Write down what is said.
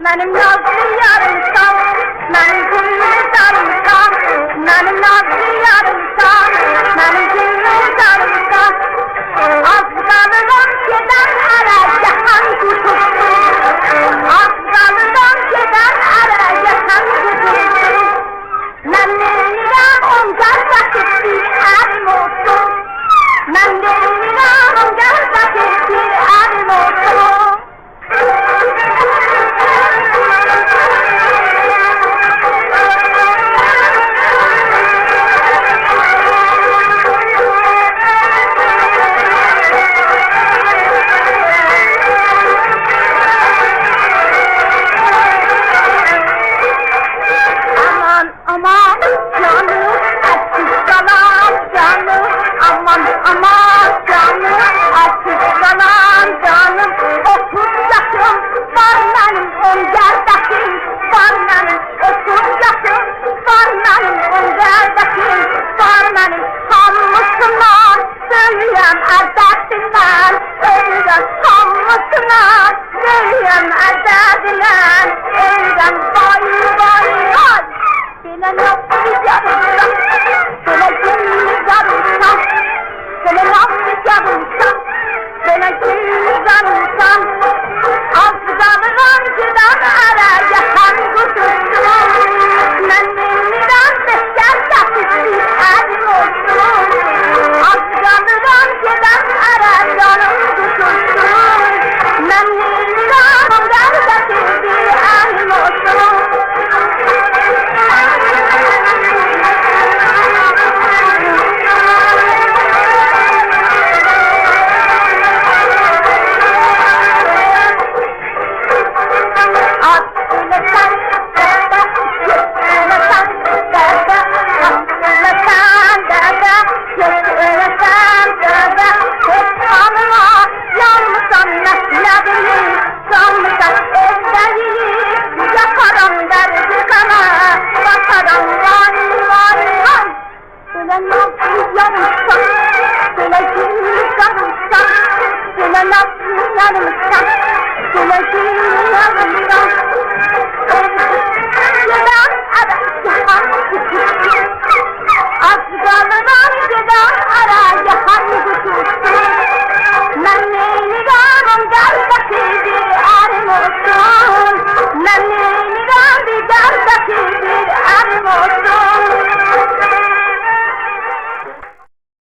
Benim nazlı yarımsam, benim gülü darımsam, benim nazlı yarımsam, benim gülü darımsam. Az kalırım giden ara yakan kutupsun, az kalırım giden ara yakan kutupsun. Ben değilim onlardaki bir erim olsun, ben değilim onlardaki bir erim olsun. Aman canım, açık kalan canım, aman canım, açık kalan canım. 30 yaşım var benim, 10 yaşım var benim, 30 yaşım var benim, 10 yaşım var benim. Hamısına söyleyem erdetinden, ölürüm hamısına söyleyem erdetinden, ölürüm vay. Bana nasıl yarımsam, bana gül yarımsam, bana nasıl yarımsam, bana gül yarımsam. Az kalır önceden ara yakan kutupsun.